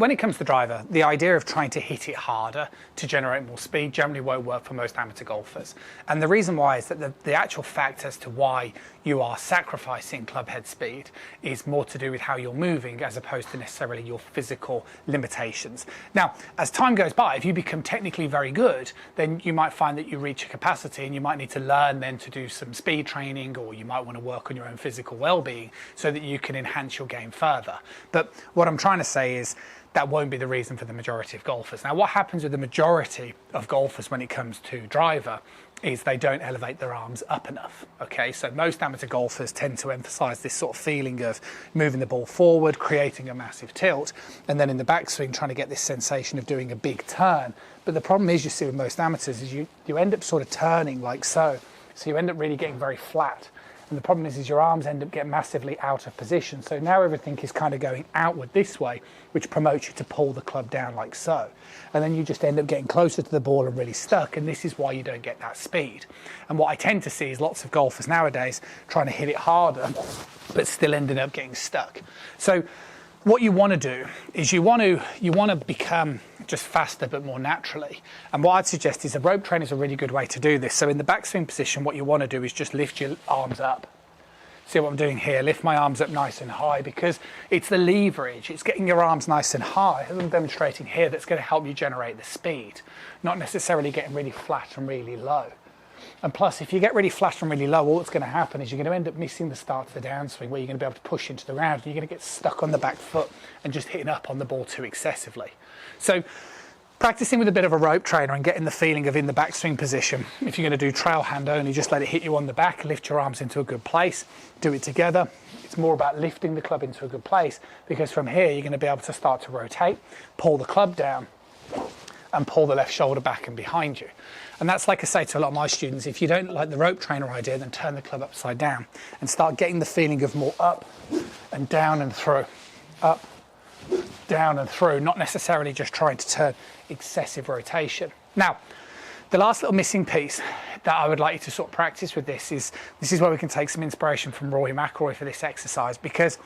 when it comes to driver, the idea of trying to hit it harder to generate more speed generally won't work for most amateur golfers. And the reason why is that the actual fact as to why you are sacrificing club head speed is more to do with how you're moving as opposed to necessarily your physical limitations. Now, as time goes by, if you become technically very good, then you might find that you reach a capacity and you might need to learn then to do some speed training, or you might want to work on your own physical well-being so that you can enhance your game further. But what I'm trying to say is that won't be the reason for the majority of golfers. Now, what happens with the majority of golfers when it comes to driver is they don't elevate their arms up enough. Okay, so most amateur golfers tend to emphasize this sort of feeling of moving the ball forward, creating a massive tilt, and then in the backswing trying to get this sensation of doing a big turn. But the problem is, you see with most amateurs, is you end up sort of turning like so. So you end up really getting very flat. And the problem is your arms end up getting massively out of position. So now everything is kind of going outward this way, which promotes you to pull the club down like so. And then you just end up getting closer to the ball and really stuck. And this is why you don't get that speed. And what I tend to see is lots of golfers nowadays trying to hit it harder, but still ending up getting stuck. So what you want to do is you want to become just faster but more naturally. And what I'd suggest is a rope train is a really good way to do this. So in the backswing position, what you want to do is just lift your arms up. See what I'm doing here? Lift my arms up nice and high, because it's the leverage. It's getting your arms nice and high, as I'm demonstrating here, that's going to help you generate the speed, not necessarily getting really flat and really low. And plus, if you get really flat and really low, all that's going to happen is you're going to end up missing the start of the downswing, where you're going to be able to push into the round, and you're going to get stuck on the back foot and just hitting up on the ball too excessively. So practicing with a bit of a rope trainer and getting the feeling of in the backswing position, if you're going to do trail hand only, just let it hit you on the back, lift your arms into a good place, do it together. It's more about lifting the club into a good place, because from here you're going to be able to start to rotate, pull the club down, and pull the left shoulder back and behind you. And that's, like I say to a lot of my students, if you don't like the rope trainer idea, then turn the club upside down and start getting the feeling of more up and down and through, up, down and through, not necessarily just trying to turn excessive rotation. Now, the last little missing piece that I would like you to sort of practice with this is where we can take some inspiration from Rory McIlroy for this exercise, because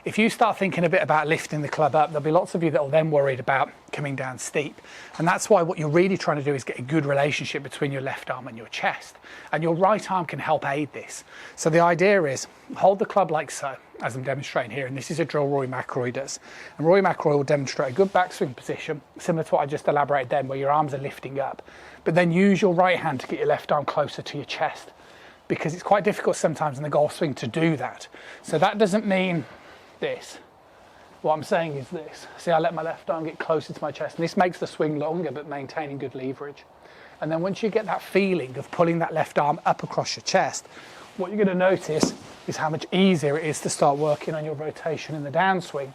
if you start thinking a bit about lifting the club up, there'll be lots of you that will then worried about coming down steep. And that's why what you're really trying to do is get a good relationship between your left arm and your chest. And your right arm can help aid this. So the idea is hold the club like so, as I'm demonstrating here. And this is a drill Rory McIlroy does. And Rory McIlroy will demonstrate a good backswing position, similar to what I just elaborated then, where your arms are lifting up. But then use your right hand to get your left arm closer to your chest, because it's quite difficult sometimes in the golf swing to do that. So that doesn't mean this. What I'm saying is this. See, I let my left arm get closer to my chest, and this makes the swing longer but maintaining good leverage. And then once you get that feeling of pulling that left arm up across your chest, what you're going to notice is how much easier it is to start working on your rotation in the downswing.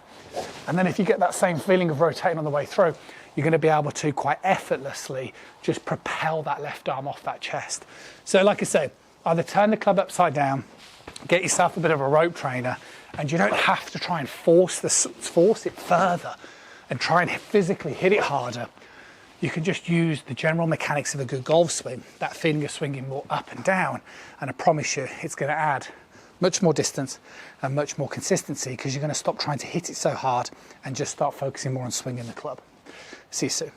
And then if you get that same feeling of rotating on the way through, you're going to be able to quite effortlessly just propel that left arm off that chest. So like I said, either turn the club upside down, get yourself a bit of a rope trainer, and you don't have to try and force it further and try and physically hit it harder. You can just use the general mechanics of a good golf swing, that feeling of swinging more up and down, and I promise you it's going to add much more distance and much more consistency, because you're going to stop trying to hit it so hard and just start focusing more on swinging the club. See you soon.